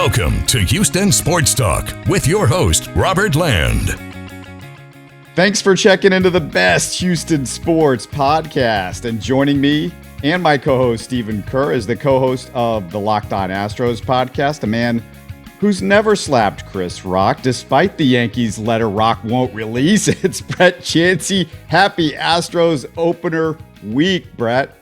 Welcome to Houston Sports Talk with your host, Robert Land. Thanks for checking into the best Houston sports podcast. And joining me and my co-host, Stephen Kerr, is the co-host of the Locked On Astros podcast, a man who's never slapped Chris Rock, despite the Yankees' letter Rock won't release. It's Brett Chancey. Happy Astros opener week, Brett.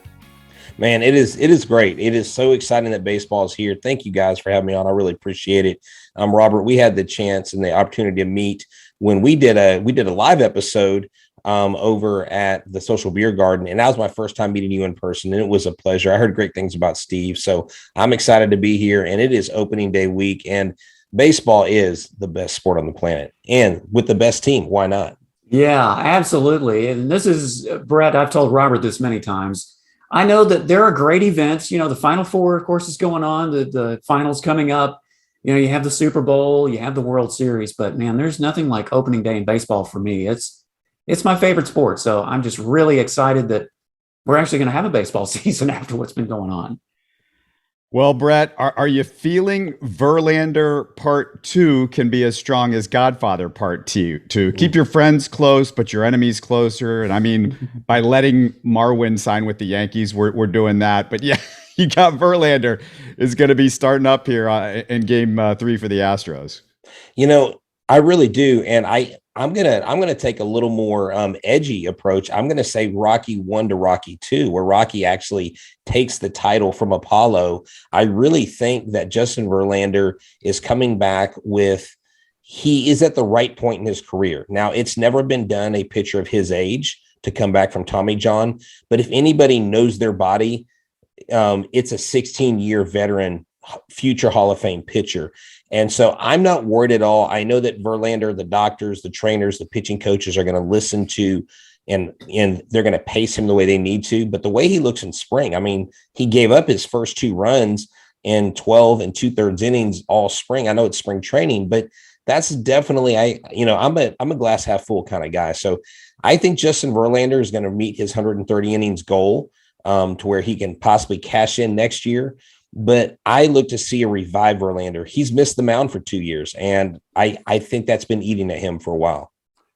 Man, it is great. It is so exciting that baseball is here. Thank you guys for having me on. I really appreciate it. Robert, we had the chance and the opportunity to meet when we did a live episode over at the Social Beer Garden, and that was my first time meeting you in person, and it was a pleasure. I heard great things about Steve, so I'm excited to be here, and it is opening day week, and baseball is the best sport on the planet, and with the best team, why not? Yeah, absolutely. And this is, Brett, I've told Robert this many times. I know that there are great events. You know, the Final Four, of course, is going on. The finals coming up. You know, you have the Super Bowl, you have the World Series, but man, there's nothing like opening day in baseball for me. It's my favorite sport. So I'm just really excited that we're actually going to have a baseball season after what's been going on. Well, Brett, are you feeling Verlander Part 2 can be as strong as Godfather Part 2? To keep your friends close, but your enemies closer. And I mean, by letting Marwin sign with the Yankees, we're doing that. But yeah, you got Verlander is going to be starting up here in Game 3 for the Astros. You know, I really do, and I'm gonna take a little more edgy approach. I'm gonna say Rocky 1 to Rocky 2, where Rocky actually takes the title from Apollo. I really think that Justin Verlander is coming back he is at the right point in his career. Now, it's never been done, a pitcher of his age, to come back from Tommy John. But if anybody knows their body, it's a 16-year veteran, future Hall of Fame pitcher. And so I'm not worried at all. I know that Verlander, the doctors, the trainers, the pitching coaches are going to listen to and they're going to pace him the way they need to. But the way he looks in spring, I mean, he gave up his first 2 runs in 12 and 2/3 innings all spring. I know it's spring training, but that's definitely, I'm a glass half full kind of guy. So I think Justin Verlander is going to meet his 130 innings goal to where he can possibly cash in next year. But I look to see a revived Verlander. He's missed the mound for 2 years, and I think that's been eating at him for a while.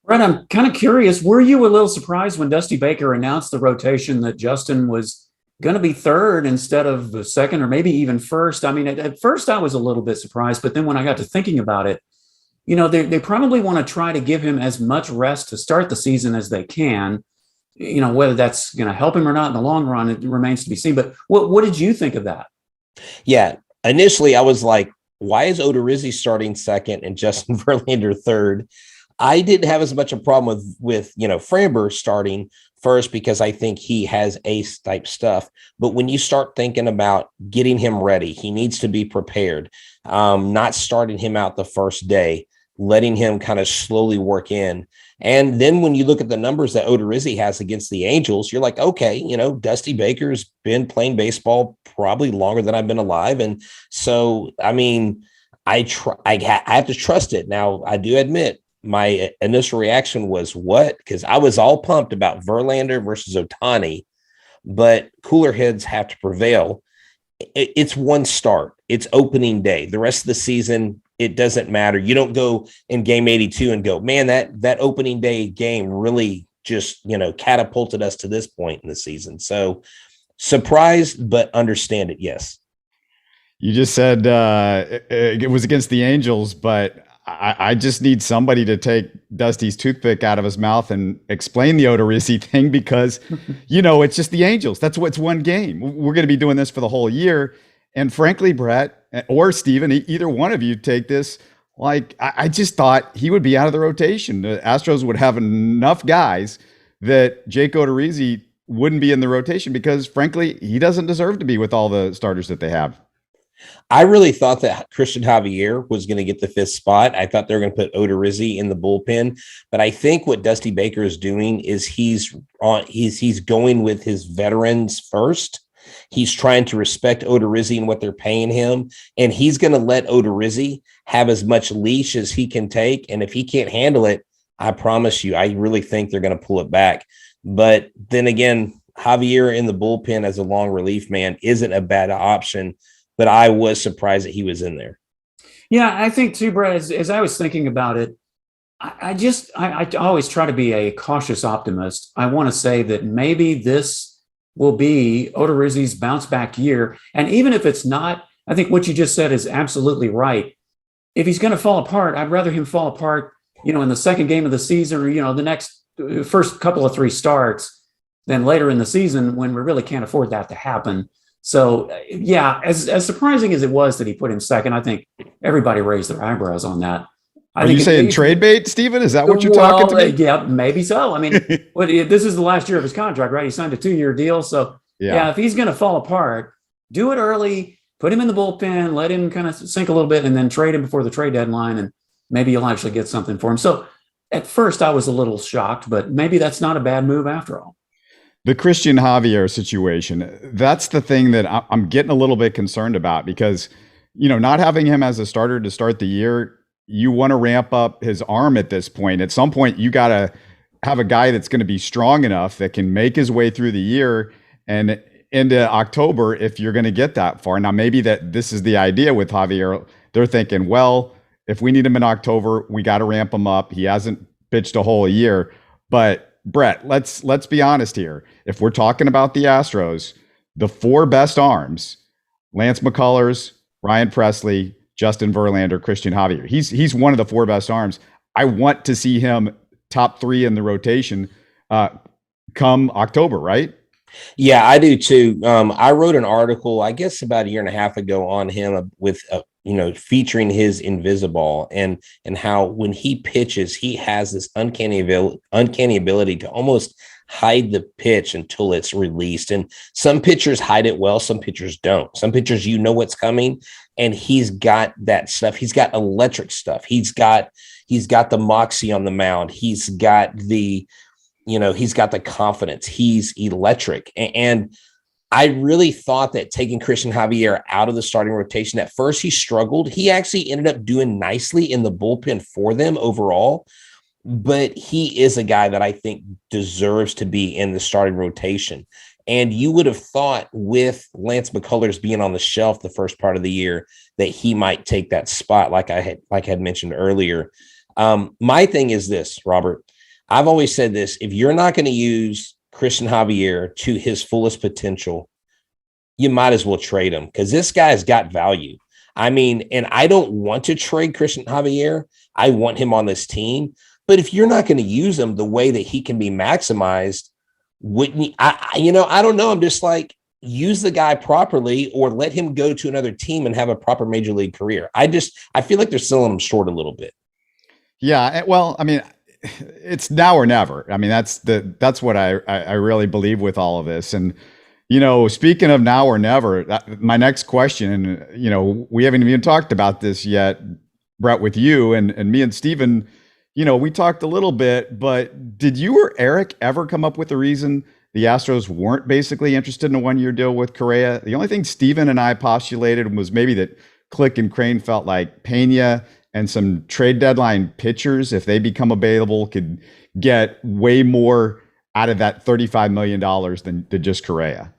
Brett, I'm kind of curious. Were you a little surprised when Dusty Baker announced the rotation that Justin was going to be third instead of the second or maybe even first? I mean, at first I was a little bit surprised, but then when I got to thinking about it, you know, they probably want to try to give him as much rest to start the season as they can. You know, whether that's going to help him or not in the long run, it remains to be seen. But what did you think of that? Yeah, initially I was like, why is Odorizzi starting second and Justin Verlander third? I didn't have as much a problem with Framber starting first because I think he has ace type stuff. But when you start thinking about getting him ready, he needs to be prepared, not starting him out the first day, letting him kind of slowly work in. And then when you look at the numbers that Odorizzi has against the Angels, you're like, okay, Dusty Baker's been playing baseball probably longer than I've been alive. And so, I mean, I have to trust it. Now, I do admit my initial reaction was what? Because I was all pumped about Verlander versus Ohtani, but cooler heads have to prevail. It's one start. It's opening day. The rest of the season, it doesn't matter. You don't go in game 82 and go, man, that opening day game really just, catapulted us to this point in the season. So surprised, but understand it. Yes. You just said it was against the Angels, but I just need somebody to take Dusty's toothpick out of his mouth and explain the Odorizzi thing because, it's just the Angels. That's what's one game. We're going to be doing this for the whole year. And frankly, Brett or Steven, either one of you take this. Like, I just thought he would be out of the rotation. The Astros would have enough guys that Jake Odorizzi wouldn't be in the rotation because, frankly, he doesn't deserve to be with all the starters that they have. I really thought that Christian Javier was going to get the 5th spot. I thought they were going to put Odorizzi in the bullpen, but I think what Dusty Baker is doing is he's going with his veterans first. He's trying to respect Odorizzi and what they're paying him, and he's going to let Odorizzi have as much leash as he can take. And if he can't handle it, I promise you, I really think they're going to pull it back. But then again, Javier in the bullpen as a long relief man isn't a bad option, but I was surprised that he was in there. Yeah, I think too, Brett, as I was thinking about it, I always try to be a cautious optimist. I want to say that maybe this will be Odorizzi's bounce back year. And even if it's not, I think what you just said is absolutely right. If he's going to fall apart, I'd rather him fall apart, in the second game of the season or, the next first couple of three starts than later in the season when we really can't afford that to happen. So, yeah, as surprising as it was that he put him second, I think everybody raised their eyebrows on that. Are you saying trade bait, Steven? Is that what you're talking to me? Yeah, maybe so. I mean, this is the last year of his contract, right? He signed a 2-year deal. So, yeah, if he's going to fall apart, do it early, put him in the bullpen, let him kind of sink a little bit, and then trade him before the trade deadline, and maybe you'll actually get something for him. So, at first, I was a little shocked, but maybe that's not a bad move after all. The Christian Javier situation, that's the thing that I'm getting a little bit concerned about because, not having him as a starter to start the year, you want to ramp up his arm at this point. At some point, you got to have a guy that's going to be strong enough that can make his way through the year and into October if you're going to get that far. Now, maybe this is the idea with Javier. They're thinking, well, if we need him in October, we got to ramp him up. He hasn't pitched a whole year. But Brett, let's be honest here. If we're talking about the Astros, the four best arms, Lance McCullers, Ryan Presley, Justin Verlander, Christian Javier. He's one of the four best arms. I want to see him top three in the rotation come October, right? Yeah, I do too. I wrote an article, I guess about a year and a half ago on him with, featuring his Invisiball and how when he pitches, he has this uncanny ability to almost hide the pitch until it's released. And some pitchers hide it well, some pitchers don't. Some pitchers, what's coming. And he's got that stuff. He's got electric stuff. He's got the moxie on the mound. He's got the confidence. He's electric. And I really thought that taking Christian Javier out of the starting rotation, at first he struggled. He actually ended up doing nicely in the bullpen for them overall. But he is a guy that I think deserves to be in the starting rotation. And you would have thought with Lance McCullers being on the shelf the first part of the year that he might take that spot, like I had mentioned earlier. My thing is this, Robert. I've always said this: if you're not going to use Christian Javier to his fullest potential, you might as well trade him because this guy's got value. I mean, and I don't want to trade Christian Javier. I want him on this team. But if you're not going to use him the way that he can be maximized, wouldn't you? I don't know. I'm just like, use the guy properly or let him go to another team and have a proper major league career. I feel like they're selling him short a little bit. Yeah. Well, I mean, it's now or never. I mean, that's what I really believe with all of this. And, speaking of now or never, my next question, we haven't even talked about this yet, Brett, with you and me and Steven. We talked a little bit, but did you or Eric ever come up with a reason the Astros weren't basically interested in a one-year deal with Correa? The only thing Steven and I postulated was maybe that Click and Crane felt like Pena and some trade deadline pitchers, if they become available, could get way more out of that $35 million than just Correa.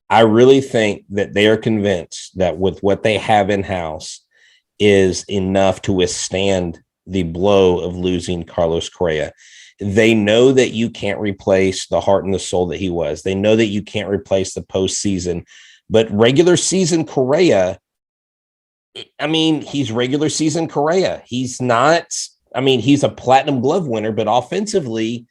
I really think that they are convinced that with what they have in-house is enough to withstand the blow of losing Carlos Correa. They know that you can't replace the heart and the soul that he was. They know that you can't replace the postseason, but regular season Correa, I mean, he's regular season Correa. He's not, he's a platinum glove winner, but offensively,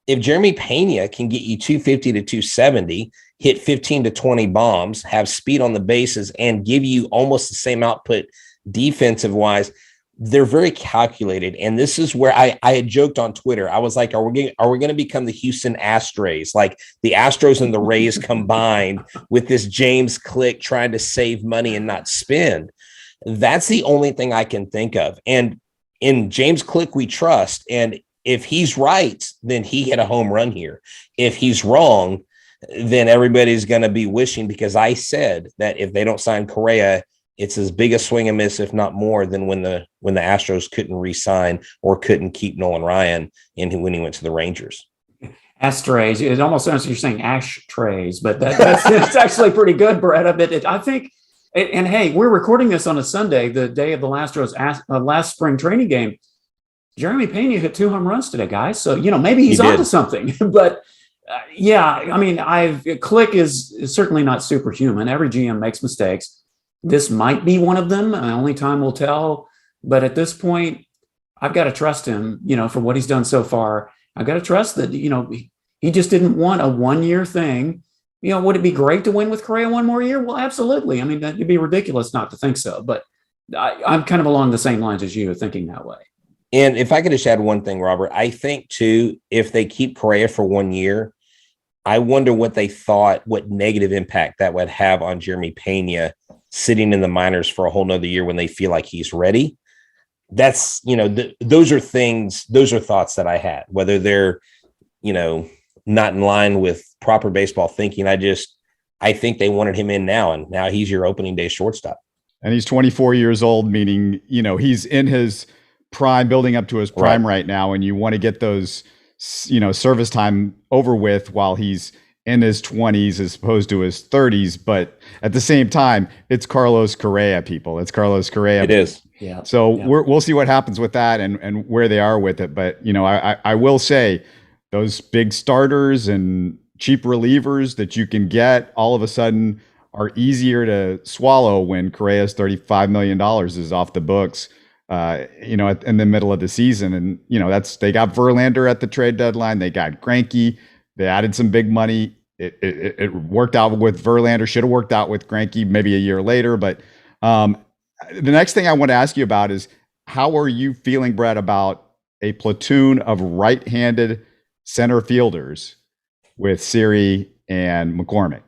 if Jeremy Pena can get you 250 to 270, hit 15 to 20 bombs, have speed on the bases, and give you almost the same output defensive wise, they're very calculated. And this is where I had joked on Twitter. I was like, are we going to become the Houston Astros, like the Astros and the Rays combined with this James Click trying to save money and not spend? That's the only thing I can think of. And in James Click, we trust. And if he's right, then he hit a home run here. If he's wrong, then everybody's going to be wishing, because I said that if they don't sign Correa, it's as big a swing and miss, if not more, than when the Astros couldn't re-sign or couldn't keep Nolan Ryan when he went to the Rangers. Ashtrays. It almost sounds like you're saying ashtrays, but that's actually pretty good, Brett. I think And hey, we're recording this on a Sunday, the day of the Astros last spring training game. Jeremy Pena hit 2 home runs today, guys. So, maybe he's onto something. But yeah, I mean, Click is certainly not superhuman. Every GM makes mistakes. This might be one of them. Only time will tell. But at this point, I've got to trust him, for what he's done so far. I've got to trust that, he just didn't want a 1-year thing. Would it be great to win with Correa 1 more year? Well, absolutely. I mean, it'd be ridiculous not to think so. But I'm kind of along the same lines as you, thinking that way. And if I could just add one thing, Robert, I think too, if they keep Correa for 1 year, I wonder what they thought, what negative impact that would have on Jeremy Pena sitting in the minors for a whole nother year when they feel like he's ready. That's, those are thoughts that I had, whether they're, not in line with proper baseball thinking. I think they wanted him in now, and now he's your opening day shortstop. And he's 24 years old, meaning, he's in his prime, building up to his prime right now. And you want to get those, service time over with while he's in his 20s as opposed to his 30s. But at the same time, it's Carlos Correa, people. It's Carlos Correa. It is. Yeah. So we'll see what happens with that and where they are with it. But, I will say those big starters and cheap relievers that you can get all of a sudden are easier to swallow when Correa's $35 million is off the books, in the middle of the season. And, they got Verlander at the trade deadline. They got Greinke. They added some big money. It worked out with Verlander, should have worked out with Greinke maybe a year later. But the next thing I want to ask you about is, how are you feeling, Brett, about a platoon of right-handed center fielders with Siri and McCormick?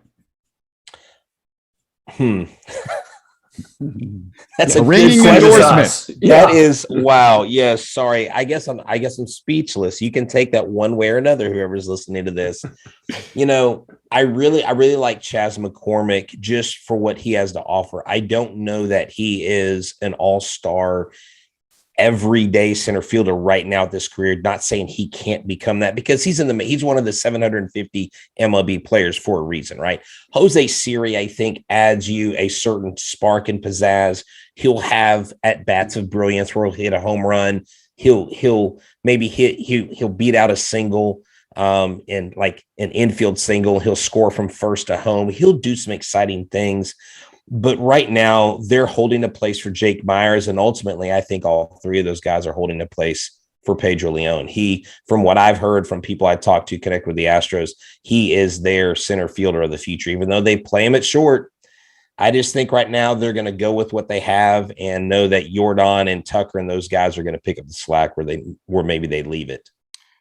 That's a ringing endorsement. That is wow. Yes, sorry. I guess I'm speechless. You can take that one way or another, whoever's listening to this. I really like Chas McCormick just for what he has to offer. I don't know that he is an all-star everyday center fielder right now at this career. Not saying he can't become that, because he's one of the 750 MLB players for a reason, right? Jose Siri, I think, adds you a certain spark and pizzazz. He'll have at bats of brilliance where he'll hit a home run. He'll beat out a single, in like an infield single. He'll score from first to home. He'll do some exciting things. But right now, they're holding a place for Jake Myers, and ultimately, I think all three of those guys are holding a place for Pedro Leon. He, from what I've heard from people I talked to connect with the Astros, he is their center fielder of the future. Even though they play him at short, I just think right now they're going to go with what they have and know that Jordan and Tucker and those guys are going to pick up the slack where maybe they leave it.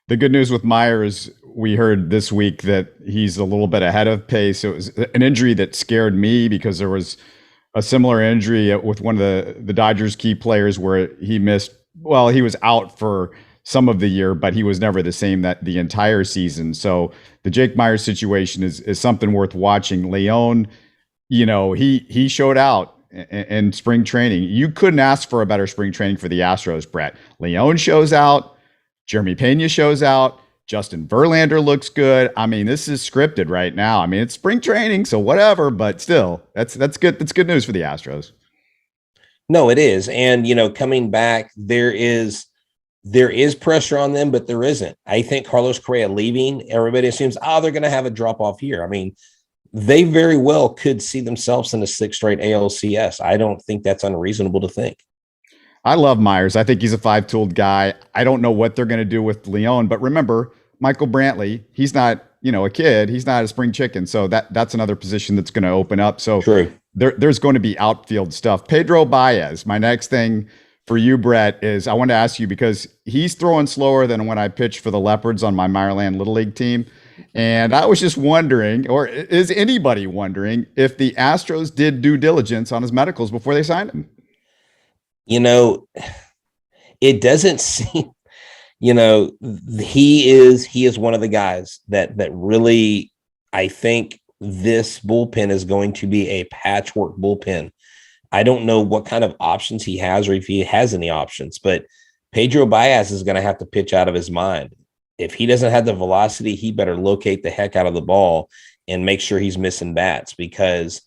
The good news with Myers, we heard this week that he's a little bit ahead of pace. It was an injury that scared me because there was a similar injury with one of the Dodgers key players where he missed. Well, he was out for some of the year, but he was never the same that the entire season. So the Jake Myers situation is something worth watching. Leon, he showed out in spring training. You couldn't ask for a better spring training for the Astros, Brett. Leon shows out. Jeremy Pena shows out. Justin Verlander looks good. I mean, this is scripted right now. I mean, it's spring training, so whatever, but still, that's good. That's good news for the Astros. No, it is. And, coming back, there is pressure on them, but there isn't. I think Carlos Correa leaving, everybody assumes, they're going to have a drop off here. I mean, they very well could see themselves in a 6th straight ALCS. I don't think that's unreasonable to think. I love Myers. I think he's a 5-tooled guy. I don't know what they're going to do with Leon, but remember, Michael Brantley, he's not, a kid. He's not a spring chicken. So that's another position that's going to open up. So true. There's going to be outfield stuff. Pedro Baez, my next thing for you, Brett, is I want to ask you, because he's throwing slower than when I pitched for the Leopards on my Meyerland Little League team. And I was just wondering, or is anybody wondering, if the Astros did due diligence on his medicals before they signed him? It doesn't seem, he is one of the guys that really, I think this bullpen is going to be a patchwork bullpen. I don't know what kind of options he has or if he has any options, but Pedro Baez is going to have to pitch out of his mind. If he doesn't have the velocity, he better locate the heck out of the ball and make sure he's missing bats, because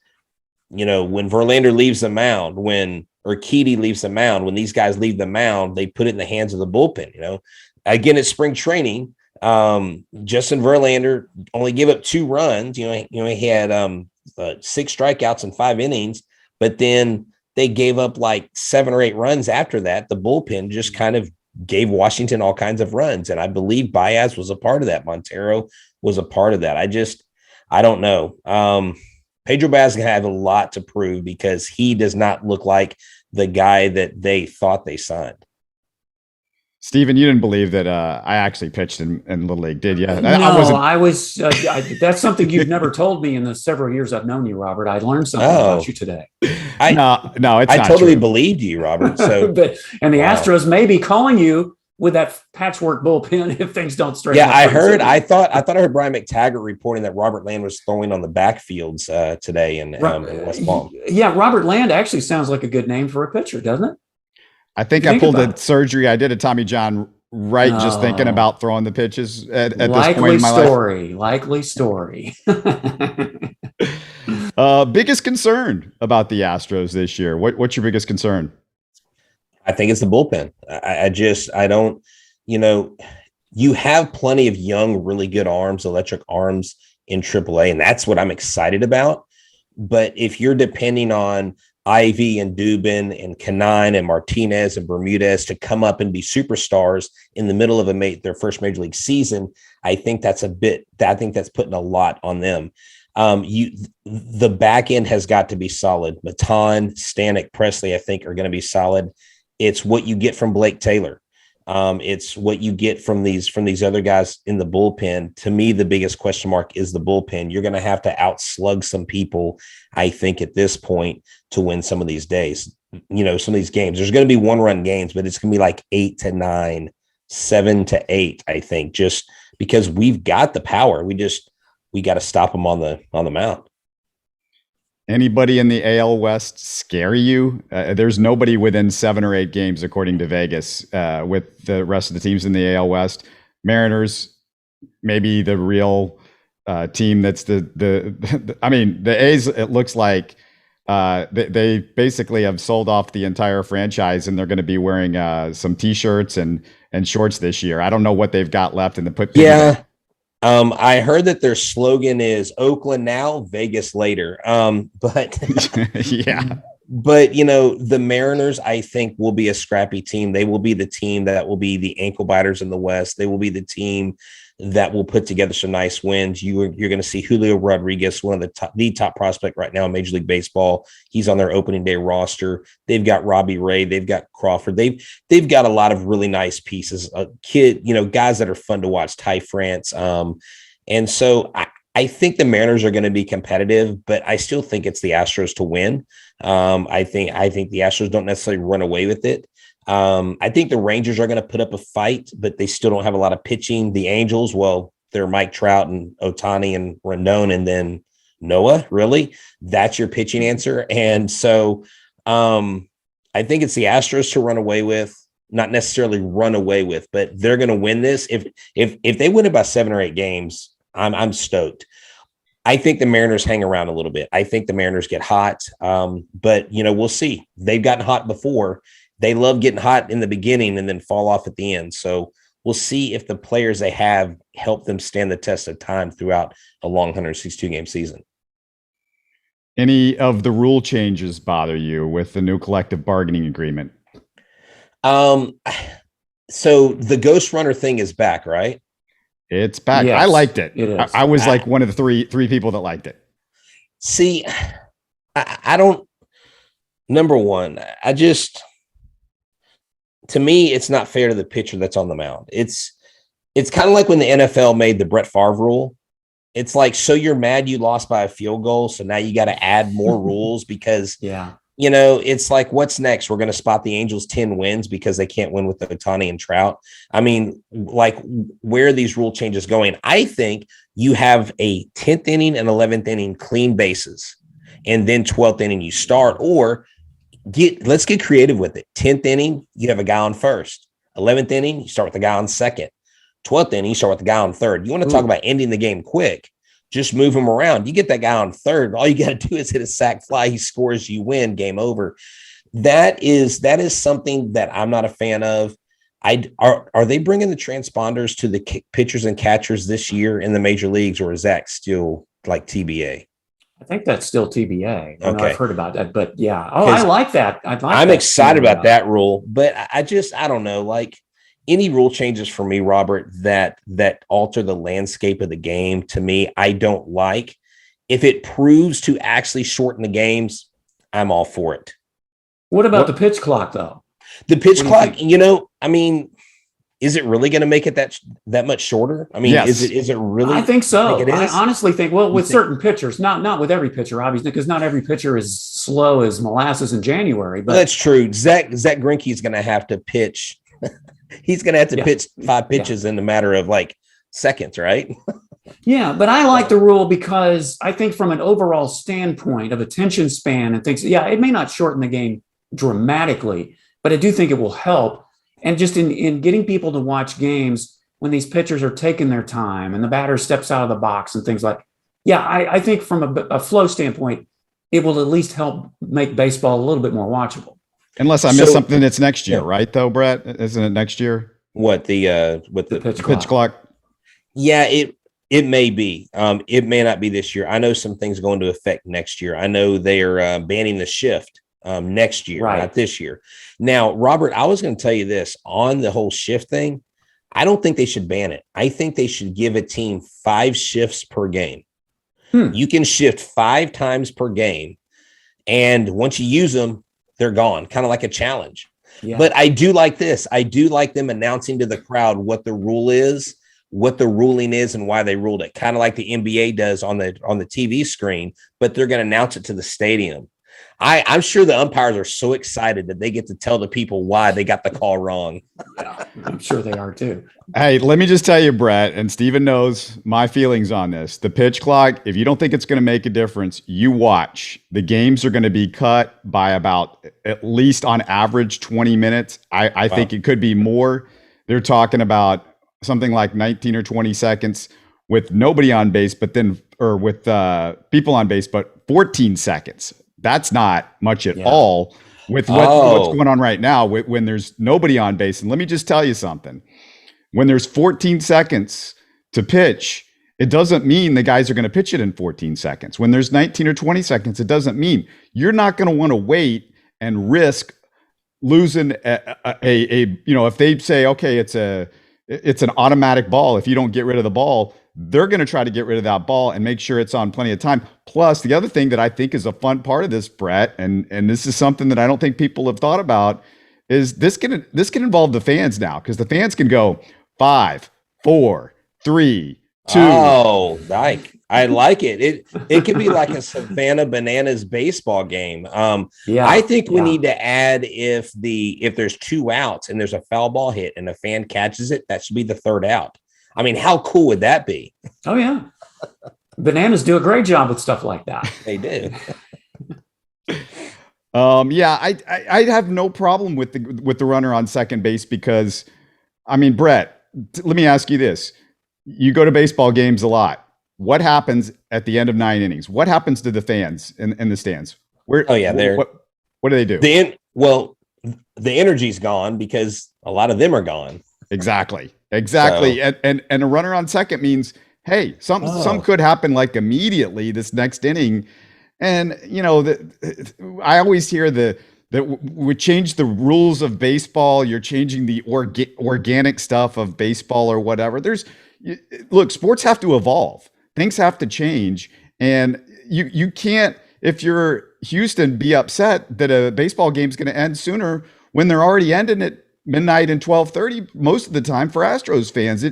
when Verlander leaves the mound, when Urquidy leaves the mound, when these guys leave the mound, they put it in the hands of the bullpen. Again, it's spring training. Justin Verlander only gave up 2 runs. He had 6 strikeouts in 5 innings, but then they gave up like 7 or 8 runs after that. The bullpen just kind of gave Washington all kinds of runs, and I believe Baez was a part of that. Montero was a part of that. I don't know. Pedro Baez can have a lot to prove because he does not look like the guy that they thought they signed. Steven, you didn't believe that I actually pitched in Little League, did you? I was. That's something you've never told me in the several years I've known you, Robert. I learned something about you today. I totally believed you, Robert. So, and the Astros may be calling you with that patchwork bullpen if things don't straighten out. Yeah, I thought I heard Brian McTaggart reporting that Robert Land was throwing on the backfields today in West Palm. Yeah, Robert Land actually sounds like a good name for a pitcher, doesn't it? I think I pulled the surgery I did at Tommy John just thinking about throwing the pitches at this point in my life. Likely story. Biggest concern about the Astros this year? What's your biggest concern? I think it's the bullpen. I don't, you have plenty of young, really good arms, electric arms in AAA, and that's what I'm excited about. But if you're depending on Ivy and Dubin and Canine and Martinez and Bermudez to come up and be superstars in the middle of their first major league season, I think that's putting a lot on them. The back end has got to be solid. Matan, Stanek, Presley, I think are going to be solid. It's what you get from Blake Taylor. It's what you get from these other guys in the bullpen. To me, the biggest question mark is the bullpen. You're going to have to outslug some people, I think, at this point to win some of these days. Some of these games. There's going to be 1-run games, but it's going to be like 8-9, 7-8, I think, just because we've got the power. We got to stop them on the mound. Anybody in the AL West scare you? There's nobody within 7 or 8 games, according to Vegas, with the rest of the teams in the AL West. Mariners, maybe the real team that's the A's, it looks like they basically have sold off the entire franchise, and they're going to be wearing some T-shirts and shorts this year. I don't know what they've got left in the put. Yeah. I heard that their slogan is Oakland now, Vegas later. But yeah, but the Mariners, I think, will be a scrappy team. They will be the team that will be the ankle biters in the West. They will be the team that will put together some nice wins. You're going to see Julio Rodriguez, one of the top prospect right now in Major League Baseball. He's on their opening day roster. They've got Robbie Ray. They've got Crawford. They've got a lot of really nice pieces. Guys that are fun to watch. Ty France. And so I think the Mariners are going to be competitive, but I still think it's the Astros to win. I think the Astros don't necessarily run away with it. I think the Rangers are going to put up a fight, but they still don't have a lot of pitching. The Angels, well, they're Mike Trout and Ohtani and Rendon, and then Noah. Really, that's your pitching answer. And so, I think it's the Astros to run away with, not necessarily run away with, but they're going to win this. If they win it by 7 or 8 games, I'm stoked. I think the Mariners hang around a little bit. I think the Mariners get hot, but we'll see. They've gotten hot before. They love getting hot in the beginning and then fall off at the end. So we'll see if the players they have help them stand the test of time throughout a long 162-game season. Any of the rule changes bother you with the new collective bargaining agreement? So the ghost runner thing is back, right? It's back. Yes, I liked it. I was like one of the three people that liked it. See, I don't. Number one, to me, it's not fair to the pitcher that's on the mound. It's kind of like when the NFL made the Brett Favre rule. It's like, so you're mad you lost by a field goal, so now you got to add more rules because, it's like, what's next? We're going to spot the Angels 10 wins because they can't win with Ohtani and Trout. I mean, like, where are these rule changes going? I think you have a 10th inning and 11th inning clean bases, and then 12th inning you start, or let's get creative with it. 10th inning, you have a guy on first. 11th inning, you start with the guy on second. 12th inning, you start with the guy on third. You want to talk about ending the game quick. just move him around. You get that guy on third. All you got to do is hit a sac fly. He scores, you win, game over. That is something that I'm not a fan of. Are they bringing the transponders to the pitchers and catchers this year in the major leagues, or is that still like TBA? I think that's still TBA. I know I've heard about that, but yeah. Oh, I like that. I'm excited about that rule, but I don't know, like any rule changes for me, Robert, that alter the landscape of the game, to me, I don't like. If it proves to actually shorten the games, I'm all for it. What about the pitch clock, though? The pitch clock, I mean, is it really going to make it that much shorter? I mean, yes. is it really? I think so. I honestly think, with certain pitchers, not with every pitcher, obviously, because not every pitcher is slow as molasses in January. But that's true. Zach Greinke is going to have to pitch. He's going to have to pitch 5 pitches in a matter of like seconds, right? Yeah, but I like the rule because I think from an overall standpoint of attention span and things, it may not shorten the game dramatically, but I do think it will help. And just in getting people to watch games when these pitchers are taking their time and the batter steps out of the box and things like, I think from a flow standpoint, it will at least help make baseball a little bit more watchable. Unless I missed something, it's next year, right? Though, Brett, isn't it next year? What the pitch clock? Yeah, it may be. It may not be this year. I know some things go into effect next year. I know they are banning the shift next year, not this year. Now, Robert, I was going to tell you this on the whole shift thing. I don't think they should ban it. I think they should give a team 5 shifts per game. You can shift 5 times per game, and once you use them, they're gone, kind of like a challenge. Yeah. But I do like this. I do like them announcing to the crowd what the rule is, what the ruling is, and why they ruled it, kind of like the NBA does on the TV screen, but they're going to announce it to the stadium. I'm sure the umpires are so excited that they get to tell the people why they got the call wrong. Yeah, I'm sure they are too. Hey, let me just tell you, Brett, and Steven knows my feelings on this. The pitch clock, if you don't think it's going to make a difference, you watch. The games are going to be cut by about at least on average 20 minutes. I think it could be more. They're talking about something like 19 or 20 seconds with nobody on base, or with people on base, but 14 seconds. That's not much at all with what's going on right now when there's nobody on base. And let me just tell you something. When there's 14 seconds to pitch, it doesn't mean the guys are going to pitch it in 14 seconds. When there's 19 or 20 seconds, it doesn't mean you're not going to want to wait and risk losing if they say, okay, it's an automatic ball. If you don't get rid of the ball, they're going to try to get rid of that ball and make sure it's on plenty of time. Plus, the other thing that I think is a fun part of this, Brett, and this is something that I don't think people have thought about, is this can involve the fans now, because the fans can go 5, 4, 3, 2. Oh, I like it. It could be like a Savannah Bananas baseball game. I think we need to add if there's 2 outs and there's a foul ball hit and a fan catches it, that should be the 3rd out. I mean, how cool would that be? Oh, yeah. Bananas do a great job with stuff like that. They do. I'd have no problem with the runner on second base because, I mean, Brett, let me ask you this. You go to baseball games a lot. What happens at the end of 9 innings? What happens to the fans in the stands? What do they do? The energy's gone because a lot of them are gone. Exactly. So. And a runner on second means, hey, some could happen like immediately this next inning. And, I always hear that we change the rules of baseball. You're changing the organic stuff of baseball or whatever. Look, sports have to evolve. Things have to change. And you can't, if you're Houston, be upset that a baseball game is going to end sooner when they're already ending at midnight and 12:30 most of the time for Astros fans.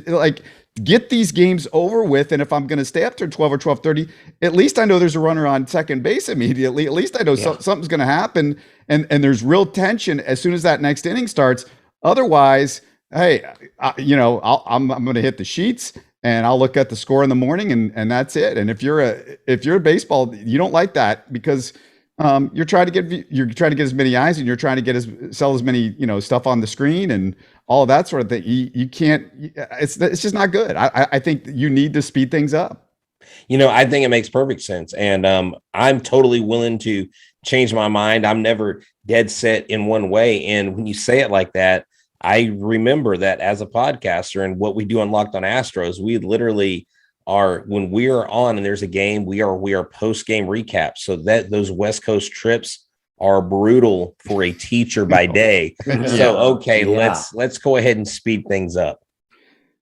Get these games over with. And if I'm going to stay up till 12 or 12:30, at least I know there's a runner on second base immediately. At least I know something's going to happen. And there's real tension as soon as that next inning starts. Otherwise, hey, I'm going to hit the sheets and I'll look at the score in the morning and that's it. And if you're a baseball, you don't like that because you're trying to get as many eyes and you're trying to sell as many, stuff on the screen and all of that sort of thing. You can't, it's just not good. I think you need to speed things up. I think it makes perfect sense. And I'm totally willing to change my mind. I'm never dead set in one way. And when you say it like that, I remember that as a podcaster and what we do on Locked on Astros, we literally are, when we are on and there's a game, we are post-game recaps. So that those West Coast trips are brutal for a teacher by day. So, okay, let's go ahead and speed things up.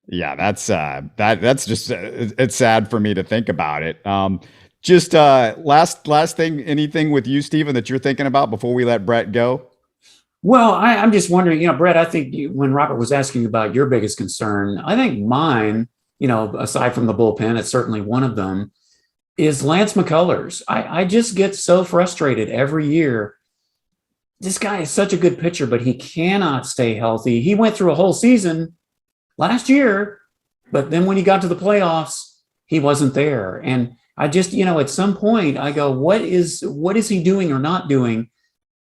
Yeah, that's just it's sad for me to think about it. Just last thing, anything with you, Stephen, that you're thinking about before we let Brett go? Well, I'm just wondering, Brett, I think when Robert was asking about your biggest concern, I think mine, aside from the bullpen, it's certainly one of them, is Lance McCullers. I just get so frustrated every year. This guy is such a good pitcher, but he cannot stay healthy. He went through a whole season last year, but then when he got to the playoffs, he wasn't there. And I just, at some point I go, what is he doing or not doing?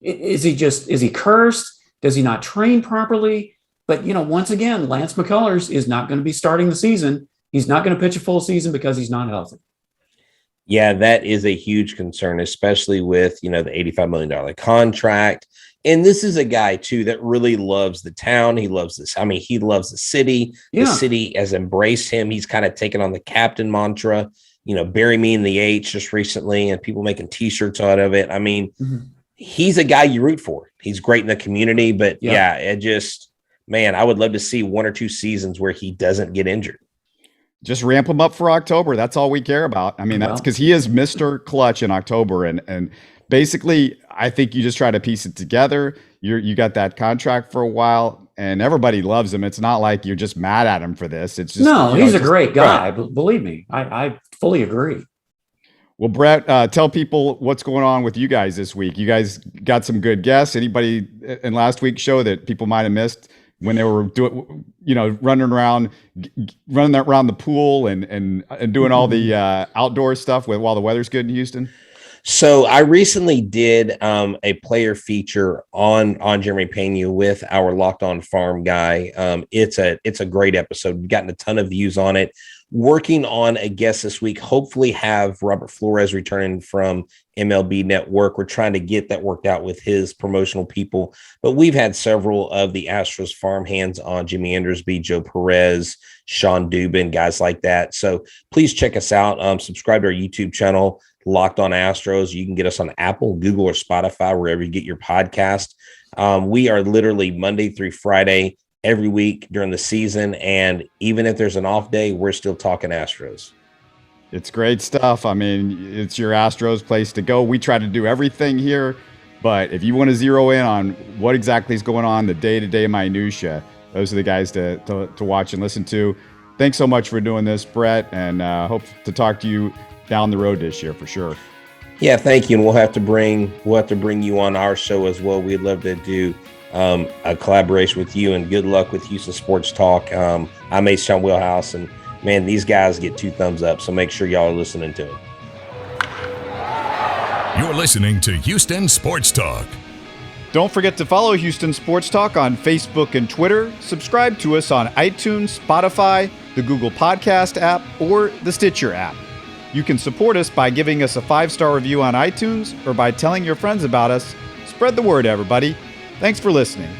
Is he cursed? Does he not train properly? But, once again, Lance McCullers is not going to be starting the season. He's not going to pitch a full season because he's not healthy. Yeah, that is a huge concern, especially with, the $85 million contract. And this is a guy, too, that really loves the town. He loves this. I mean, he loves the city. Yeah. The city has embraced him. He's kind of taken on the captain mantra, bury me in the H just recently, and people making T-shirts out of it. I mean, he's a guy you root for. He's great in the community. But, I would love to see 1 or 2 seasons where he doesn't get injured. Just ramp him up for October. That's all we care about. I mean, that's because he is Mr. Clutch in October. And basically, I think you just try to piece it together. You got that contract for a while, and everybody loves him. It's not like you're just mad at him for this. It's just he's a great guy. Right. Believe me, I fully agree. Well, Brett, tell people what's going on with you guys this week. You guys got some good guests. Anybody in last week's show that people might have missed when they were doing, running around the pool and doing all the outdoor stuff while the weather's good in Houston? So I recently did a player feature on Jeremy Pena with our Locked On Farm guy. It's a great episode. We've gotten a ton of views on it. Working on a guest this week, hopefully have Robert Flores returning from MLB Network. We're trying to get that worked out with his promotional people, but we've had several of the Astros farm hands on: Jimmy Andersby, Joe Perez, Sean Dubin, guys like that. So please check us out. Subscribe to our YouTube channel, Locked On Astros. You can get us on Apple, Google, or Spotify, wherever you get your podcast. We are literally Monday through Friday every week during the season. And even if there's an off day, we're still talking Astros. It's great stuff. I mean, it's your Astros place to go. We try to do everything here, but if you want to zero in on what exactly is going on, the day-to-day minutia, those are the guys to watch and listen to. Thanks so much for doing this, Brett, and hope to talk to you down the road this year for sure. Yeah, thank you. And we'll have to bring you on our show as well. We'd love to do a collaboration with you, and good luck with Houston Sports Talk. I'm H-Town Wheelhouse, and man, these guys get 2 thumbs up, so make sure y'all are listening to it. You're listening to Houston Sports Talk. Don't forget to follow Houston Sports Talk on Facebook and Twitter. Subscribe to us on iTunes, Spotify, the Google Podcast app, or the Stitcher app. You can support us by giving us a 5-star review on iTunes or by telling your friends about us. Spread the word, everybody. Thanks for listening.